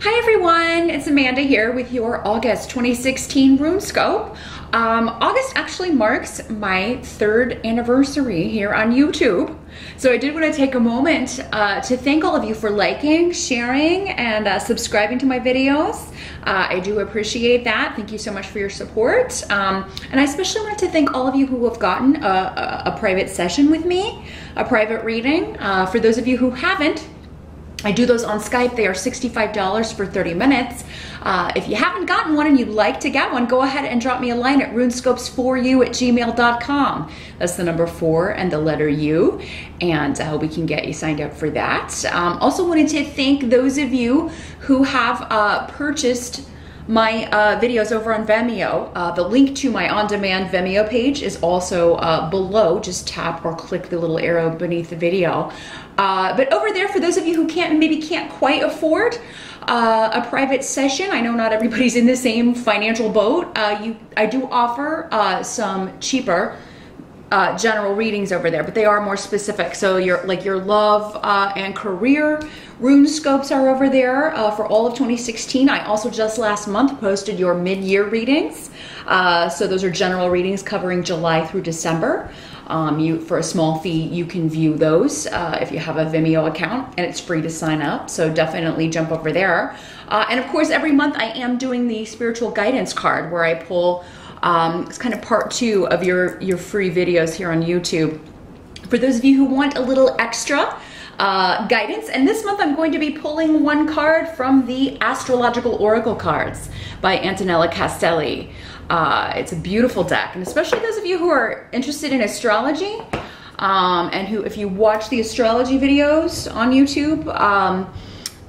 Hi everyone, it's Amanda here with your August 2016 Runescope. August actually marks my 3rd anniversary here on YouTube. So I did want to take a moment to thank all of you for liking, sharing, and subscribing to my videos. I do appreciate that. Thank you so much for your support. And I especially wanted to thank all of you who have gotten a private session with me, a private reading. For those of you who haven't, I do those on Skype. They are $65 for 30 minutes. If you haven't gotten one and you'd like to get one, go ahead and drop me a line at runescopes4u@gmail.com. That's the number 4 and the letter U, and we can get you signed up for that. Also wanted to thank those of you who have purchased my videos over on Vimeo. The link to my on-demand Vimeo page is also below. Just tap or click the little arrow beneath the video. But over there, for those of you who maybe can't quite afford a private session, I know not everybody's in the same financial boat. I do offer some cheaper general readings over there, but they are more specific. So your love and career Runescopes are over there for all of 2016. I also just last month posted your mid-year readings. So those are general readings covering July through December. For a small fee, you can view those if you have a Vimeo account, and it's free to sign up. So definitely jump over there. And of course, every month I am doing the spiritual guidance card where I pull it's kind of part 2 of your free videos here on YouTube. For those of you who want a little extra guidance, and this month I'm going to be pulling one card from the Astrological Oracle cards by Antonella Castelli. It's a beautiful deck, and especially those of you who are interested in astrology, and who, if you watch the astrology videos on YouTube,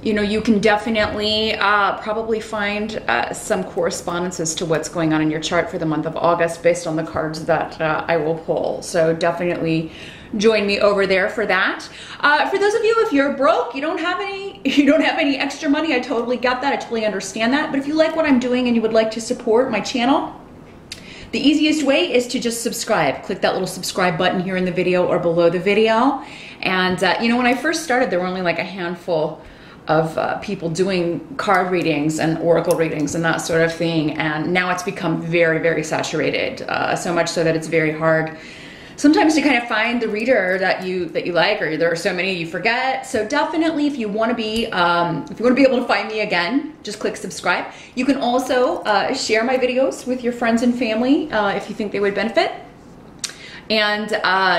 you know, you can definitely probably find some correspondences to what's going on in your chart for the month of August based on the cards that I will pull. So definitely join me over there for that. For those of you, if you're broke, you don't have any extra money, I totally get that. I totally understand that. But if you like what I'm doing and you would like to support my channel, the easiest way is to just subscribe. Click that little subscribe button here in the video or below the video. And you know, when I first started, there were only like a handful of people doing card readings and oracle readings and that sort of thing, and now it's become very, very saturated. So much so that it's very hard sometimes to kind of find the reader that you like, or there are so many you forget. So definitely, if you want to be able to find me again, just click subscribe. You can also share my videos with your friends and family if you think they would benefit. And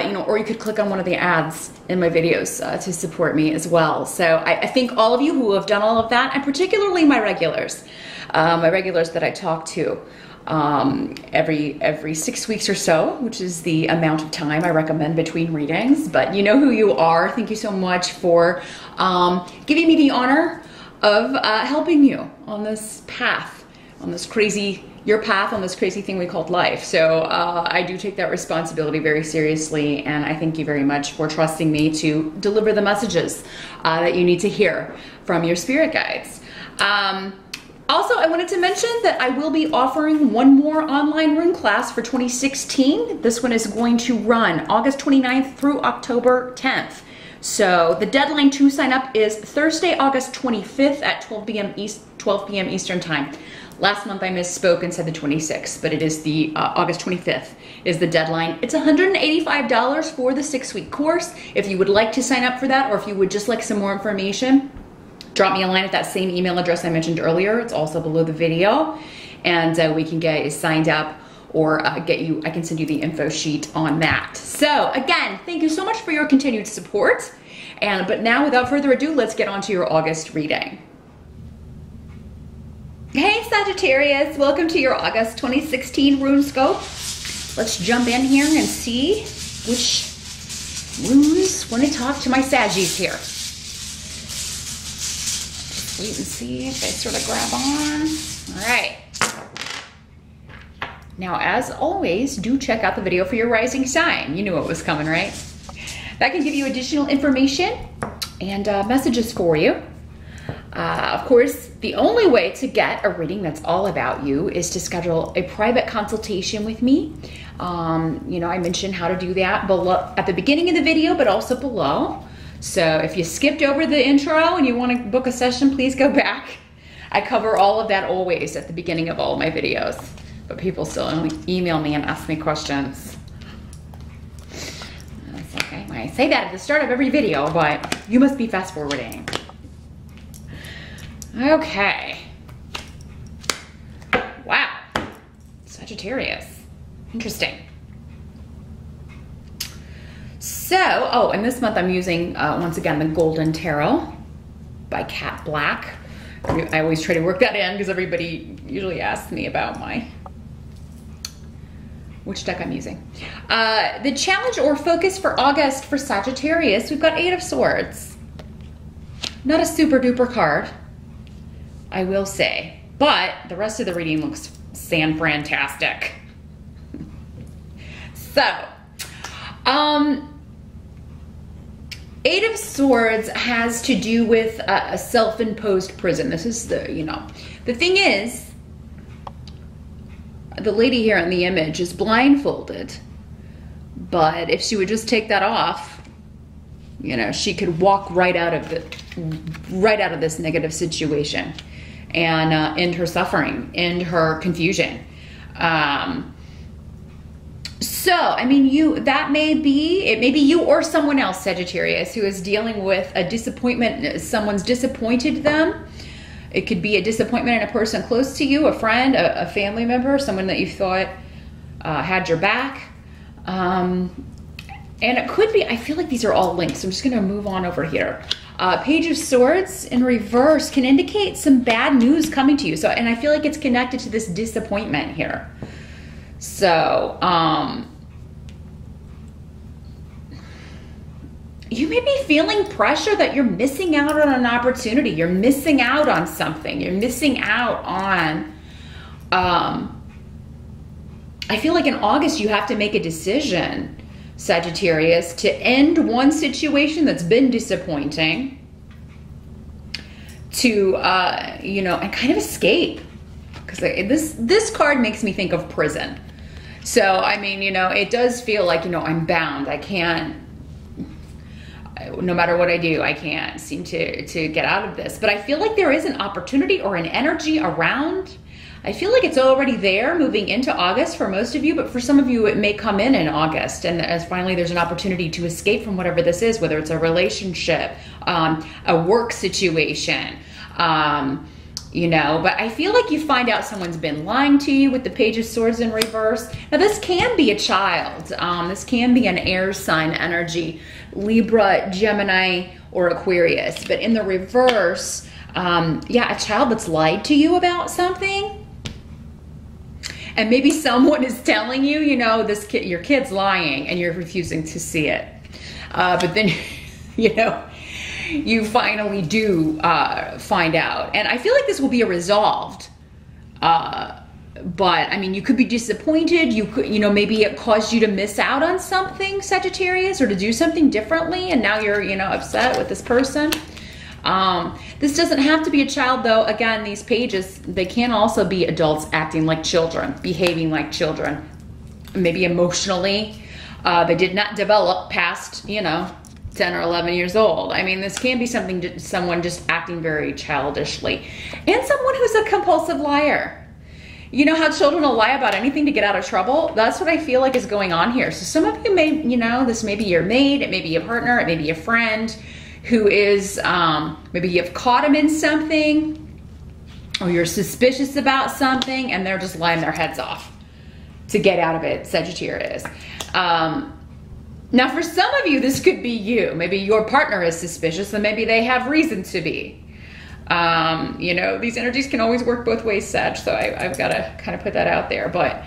you know, or you could click on one of the ads in my videos to support me as well. So I thank all of you who have done all of that, and particularly my regulars that I talk to every 6 weeks or so, which is the amount of time I recommend between readings. But you know who you are. Thank you so much for giving me the honor of helping you on this path, on this crazy thing we called life. So I do take that responsibility very seriously, and I thank you very much for trusting me to deliver the messages that you need to hear from your spirit guides. Also, I wanted to mention that I will be offering one more online rune class for 2016. This one is going to run August 29th through October 10th. So the deadline to sign up is Thursday, August 25th at 12 p.m. Eastern Time. Last month I misspoke and said the 26th, but it is the August 25th is the deadline. It's $185 for the 6-week course. If you would like to sign up for that, or if you would just like some more information, drop me a line at that same email address I mentioned earlier. It's also below the video, and we can get you signed up, or I can send you the info sheet on that. So again, thank you so much for your continued support. But now, without further ado, let's get on to your August reading. Hey Sagittarius, welcome to your August 2016 Runescope. Let's jump in here and see which runes want to talk to my Saggies here. Just wait and see if they sort of grab on. All right. Now, as always, do check out the video for your rising sign. You knew what was coming, right? That can give you additional information and messages for you. Of course, the only way to get a reading that's all about you is to schedule a private consultation with me. You know, I mentioned how to do that below, at the beginning of the video, but also below. So if you skipped over the intro and you want to book a session, please go back I cover all of that always at the beginning of all of my videos, but people still only email me and ask me questions. That's okay. I say that at the start of every video, but you must be fast forwarding. Okay. Wow. Sagittarius. Interesting. So, oh, and this month I'm using, once again, the Golden Tarot by Cat Black. I always try to work that in because everybody usually asks me about which deck I'm using. The challenge or focus for August for Sagittarius, we've got 8 of Swords. Not a super duper card, I will say, but the rest of the reading looks fan-frantastic. So, 8 of Swords has to do with a self-imposed prison. This is the, the thing is, the lady here in the image is blindfolded, but if she would just take that off, she could walk right out of this negative situation and end her suffering, end her confusion. So, I mean, it may be you or someone else, Sagittarius, who is dealing with a disappointment. Someone's disappointed them. It could be a disappointment in a person close to you, a friend, a family member, someone that you thought had your back. And it could be, I feel like these are all linked, so I'm just going to move on over here. Page of Swords in reverse can indicate some bad news coming to you. So, and I feel like it's connected to this disappointment here. So, you may be feeling pressure that you're missing out on an opportunity. You're missing out on something. You're missing out on, I feel like in August you have to make a decision, Sagittarius, to end one situation that's been disappointing to, and kind of escape. Because this card makes me think of prison. So, I mean, it does feel like, I'm bound. I can't, no matter what I do, I can't seem to get out of this. But I feel like there is an opportunity or an energy around. I feel like it's already there moving into August for most of you, but for some of you, it may come in August. And as finally, there's an opportunity to escape from whatever this is, whether it's a relationship, a work situation, but I feel like you find out someone's been lying to you with the Page of Swords in reverse. Now, this can be a child. This can be an air sign energy, Libra, Gemini, or Aquarius. But in the reverse, a child that's lied to you about something. And maybe someone is telling you, your kid's lying and you're refusing to see it. But then, you finally do find out. And I feel like this will be resolved. But I mean, you could be disappointed. You could, maybe it caused you to miss out on something, Sagittarius, or to do something differently. And now you're, upset with this person. This doesn't have to be a child, though. Again, these pages, they can also be adults acting like children, behaving like children. Maybe emotionally, they did not develop past, 10 or 11 years old. I mean, this can be someone just acting very childishly. And someone who's a compulsive liar. You know how children will lie about anything to get out of trouble? That's what I feel like is going on here. So some of you may, this may be your mate, it may be a partner, it may be a friend who is, maybe you've caught them in something, or you're suspicious about something, and they're just lying their heads off to get out of it, Sagittarius. Now, for some of you, this could be you. Maybe your partner is suspicious, and maybe they have reason to be. These energies can always work both ways, Sag, so I've got to kind of put that out there. But,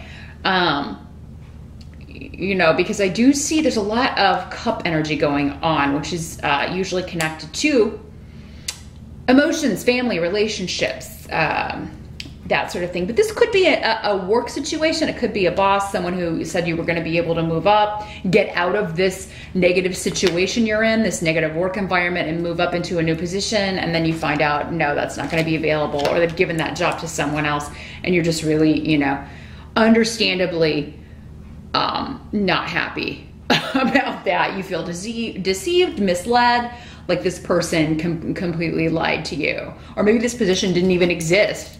because I do see there's a lot of cup energy going on, which is usually connected to emotions, family, relationships, that sort of thing. But this could be a work situation. It could be a boss, someone who said you were going to be able to move up, get out of this negative situation you're in, this negative work environment, and move up into a new position. And then you find out, no, that's not going to be available, or they've given that job to someone else. And you're just really, understandably not happy about that. You feel deceived, misled, like this person completely lied to you. Or maybe this position didn't even exist.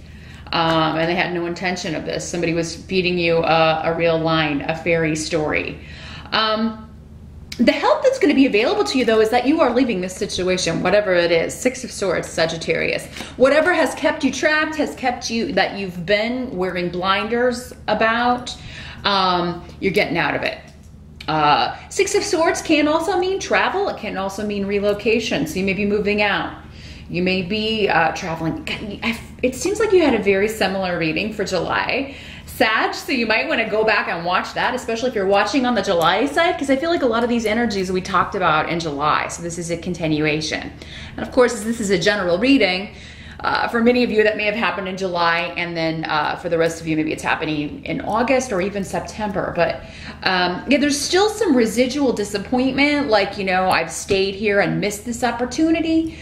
And they had no intention of this. Somebody was feeding you a real line, a fairy story. The help that's going to be available to you, though, is that you are leaving this situation, whatever it is. Six of Swords, Sagittarius. Whatever has kept you trapped, has kept you, that you've been wearing blinders about, you're getting out of it. Six of Swords can also mean travel. It can also mean relocation. So you may be moving out. You may be traveling. It seems like you had a very similar reading for July, Sag, so you might want to go back and watch that, especially if you're watching on the July side, because I feel like a lot of these energies we talked about in July, so this is a continuation. And of course, this is a general reading. For many of you, that may have happened in July, and then for the rest of you, maybe it's happening in August or even September. But yeah, there's still some residual disappointment, like, you know, I've stayed here and missed this opportunity.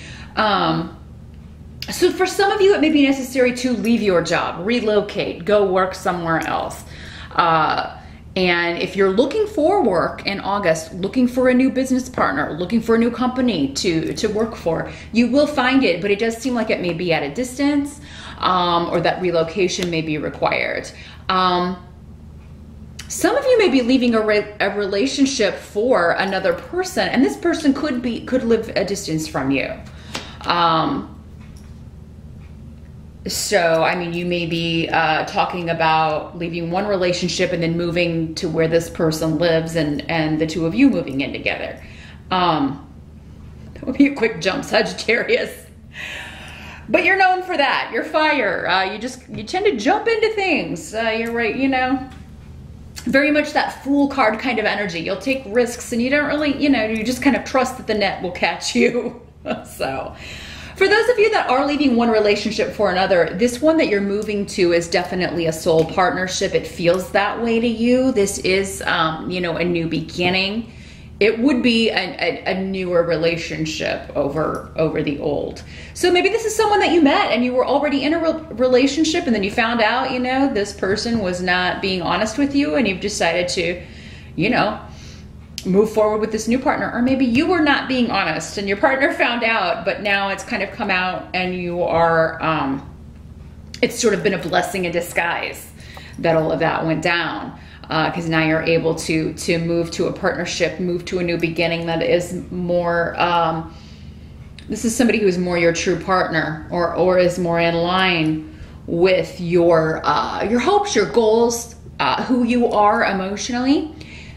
So for some of you, it may be necessary to leave your job, relocate, go work somewhere else. And if you're looking for work in August, looking for a new business partner, looking for a new company to work for, you will find it, but it does seem like it may be at a distance, or that relocation may be required. Some of you may be leaving a relationship for another person, and this person could live a distance from you. So, I mean, you may be talking about leaving one relationship and then moving to where this person lives, and the two of you moving in together. That would be a quick jump, Sagittarius. But you're known for that. You're fire. You tend to jump into things. You're right, you know, very much that Fool card kind of energy. You'll take risks, and you don't really, you know, you just kind of trust that the net will catch you. So, for those of you that are leaving one relationship for another, this one that you're moving to is definitely a soul partnership. It feels that way to you. This is, you know, a new beginning. It would be a newer relationship over the old. So maybe this is someone that you met and you were already in a relationship, and then you found out, you know, this person was not being honest with you, and you've decided to, you know, move forward with this new partner. Or maybe you were not being honest and your partner found out, but now it's kind of come out, and you are, it's sort of been a blessing in disguise that all of that went down. Because now you're able to move to a partnership, move to a new beginning that is more, this is somebody who is more your true partner, or is more in line with your hopes, your goals, who you are emotionally,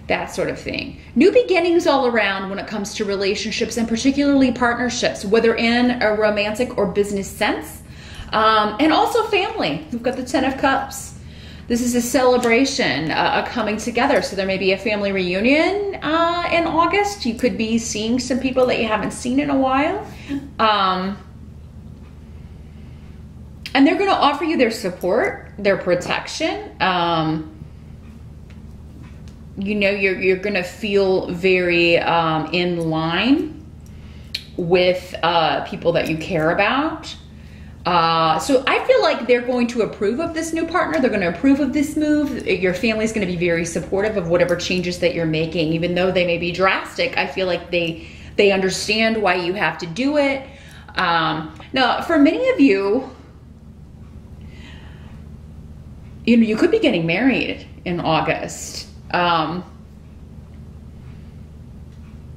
that sort of thing. New beginnings all around when it comes to relationships, and particularly partnerships, whether in a romantic or business sense, and also family. We've got the Ten of Cups. This is a celebration, a coming together. So there may be a family reunion in August. You could be seeing some people that you haven't seen in a while. And they're going to offer you their support, their protection. You know, you're going to feel very in line with people that you care about. So I feel like they're going to approve of this new partner. They're going to approve of this move. Your family's going to be very supportive of whatever changes that you're making, even though they may be drastic. I feel like they understand why you have to do it. Now, for many of you, you know, you could be getting married in August.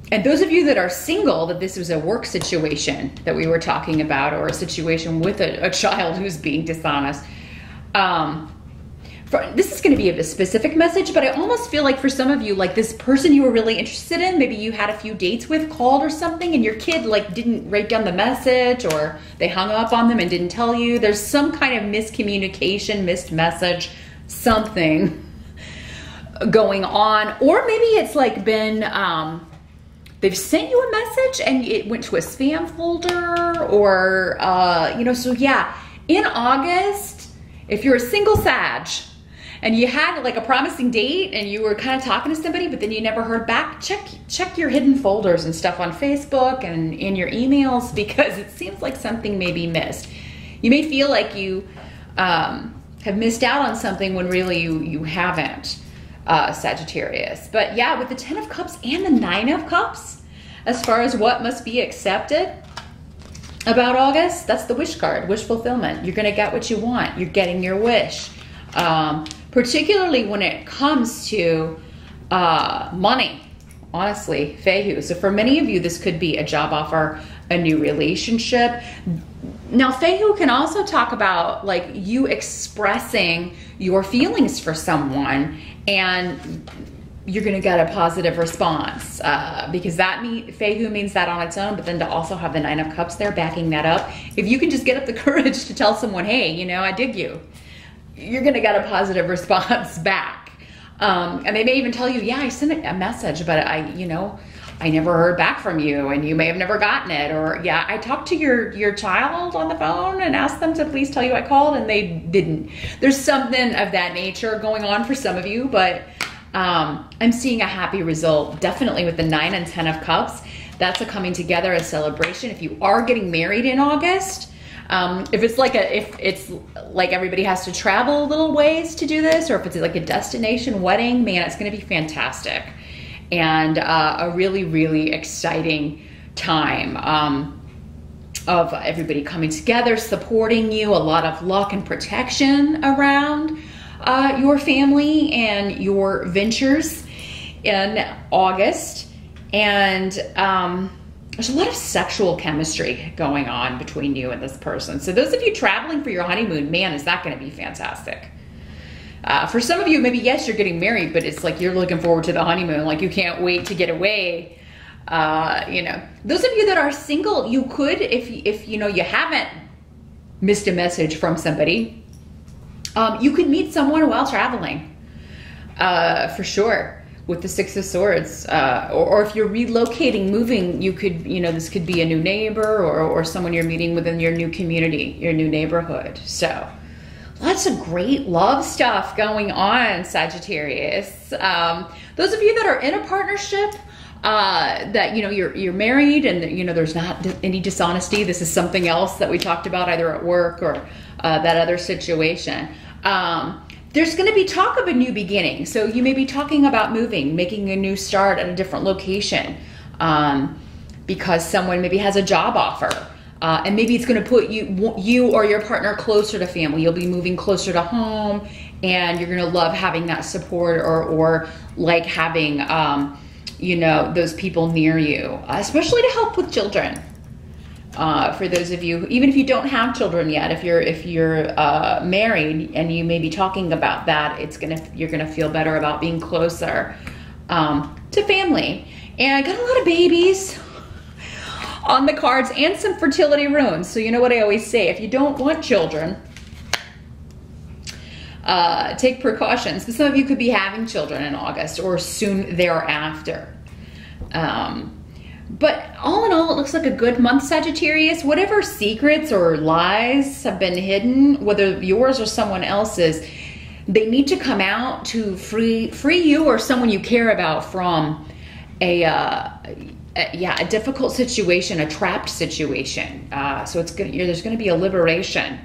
And those of you that are single, that this was a work situation that we were talking about, or a situation with a child who's being dishonest. This is going to be a specific message, but I almost feel like for some of you, like this person you were really interested in, maybe you had a few dates with, called or something, and your kid like didn't write down the message, or they hung up on them and didn't tell you. There's some kind of miscommunication, missed message, something going on. Or maybe it's like been... they've sent you a message and it went to a spam folder, or, you know, so yeah, in August, if you're a single Sag and you had like a promising date and you were kind of talking to somebody, but then you never heard back, check your hidden folders and stuff on Facebook and in your emails, because it seems like something may be missed. You may feel like you have missed out on something when really you haven't. Sagittarius. But yeah, with the Ten of Cups and the Nine of Cups, as far as what must be accepted about August, that's the wish card, wish fulfillment. You're going to get what you want. You're getting your wish. Particularly when it comes to money, honestly, Fehu. So for many of you, this could be a job offer, a new relationship. Now, Fehu can also talk about like you expressing your feelings for someone, and you're going to get a positive response because that Fehu means that on its own, but then to also have the Nine of Cups there backing that up. If you can just get up the courage to tell someone, hey, you know, I dig you, you're going to get a positive response back. And they may even tell you, yeah, I sent a message, but I never heard back from you, and you may have never gotten it. Or yeah, I talked to your child on the phone and asked them to please tell you I called, and they didn't. There's something of that nature going on for some of you, but I'm seeing a happy result, definitely with the 9 and 10 of Cups. That's a coming together, a celebration. If you are getting married in August, if it's like everybody has to travel a little ways to do this, or if it's like a destination wedding, man, it's going to be fantastic. And a really, really exciting time of everybody coming together, supporting you, a lot of luck and protection around your family and your ventures in August. And there's a lot of sexual chemistry going on between you and this person. So those of you traveling for your honeymoon, man, is that going to be fantastic. For some of you, maybe, yes, you're getting married, but it's like you're looking forward to the honeymoon. Like you can't wait to get away. Those of you that are single, you could, if you know, you haven't missed a message from somebody, you could meet someone while traveling, for sure, with the 6 of Swords. Or if you're relocating, moving, you could, this could be a new neighbor or someone you're meeting within your new community, your new neighborhood. So lots of great love stuff going on, Sagittarius. Those of you that are in a partnership, that, you're married and, there's not any dishonesty. This is something else that we talked about either at work or that other situation. There's going to be talk of a new beginning. So you may be talking about moving, making a new start at a different location, because someone maybe has a job offer. And maybe it's going to put you or your partner closer to family. You'll be moving closer to home, and you're going to love having that support or like having, those people near you, especially to help with children. For those of you, even if you don't have children yet, if you're married and you may be talking about that, you're gonna feel better about being closer to family. And I got a lot of babies on the cards and some fertility runes. So you know what I always say, if you don't want children, take precautions. But some of you could be having children in August or soon thereafter. But all in all, it looks like a good month, Sagittarius. Whatever secrets or lies have been hidden, whether yours or someone else's, they need to come out to free you or someone you care about from a difficult situation, a trapped situation. So it's good. There's going to be a liberation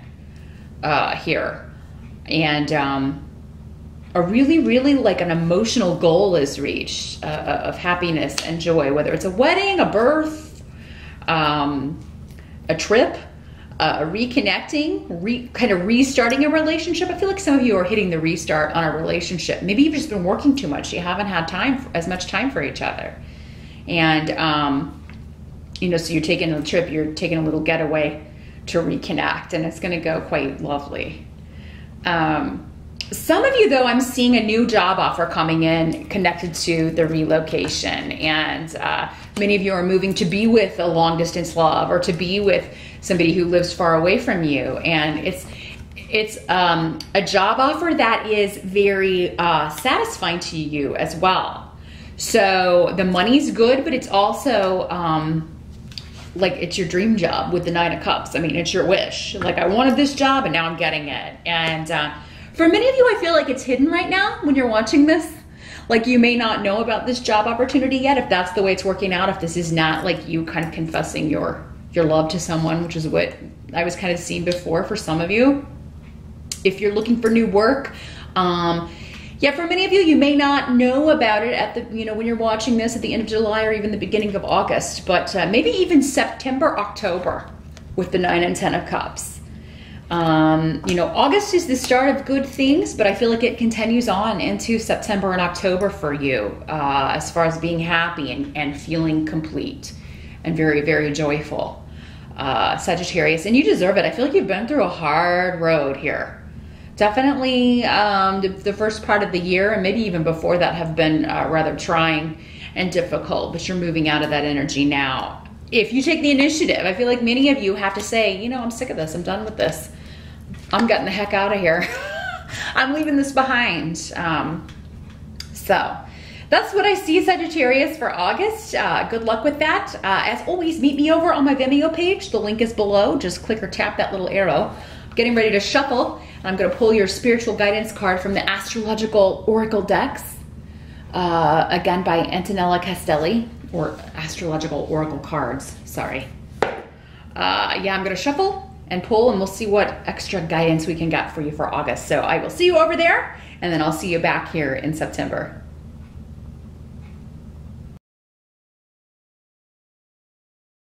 here, and a really, really like an emotional goal is reached of happiness and joy, whether it's a wedding, a birth, a trip, reconnecting, kind of restarting a relationship. I feel like some of you are hitting the restart on a relationship. Maybe you've just been working too much. You haven't had as much time for each other. And, so you're taking a trip, you're taking a little getaway to reconnect, and it's going to go quite lovely. Some of you, though, I'm seeing a new job offer coming in connected to the relocation, and many of you are moving to be with a long-distance love or to be with somebody who lives far away from you, and it's a job offer that is very satisfying to you as well. So the money's good, but it's also like it's your dream job with the 9 of Cups. I mean, it's your wish. Like, I wanted this job and now I'm getting it. And for many of you, I feel like it's hidden right now when you're watching this. Like, you may not know about this job opportunity yet, if that's the way it's working out, if this is not like you kind of confessing your love to someone, which is what I was kind of seeing before for some of you. If you're looking for new work, Yeah, for many of you, you may not know about it at the, when you're watching this at the end of July or even the beginning of August, but maybe even September, October with the 9 and 10 of Cups. August is the start of good things, but I feel like it continues on into September and October for you as far as being happy and feeling complete and very, very joyful, Sagittarius. And you deserve it. I feel like you've been through a hard road here. Definitely the first part of the year and maybe even before that have been rather trying and difficult, but you're moving out of that energy now. If you take the initiative, I feel like many of you have to say, I'm sick of this. I'm done with this. I'm getting the heck out of here. I'm leaving this behind. So that's what I see, Sagittarius, for August. Good luck with that. As always, meet me over on my Vimeo page. The link is below. Just click or tap that little arrow. I'm getting ready to shuffle. I'm going to pull your spiritual guidance card from the Astrological Oracle decks. Again, by Antonella Castelli, or Astrological Oracle cards. Sorry. Yeah, I'm going to shuffle and pull, and we'll see what extra guidance we can get for you for August. So I will see you over there, and then I'll see you back here in September.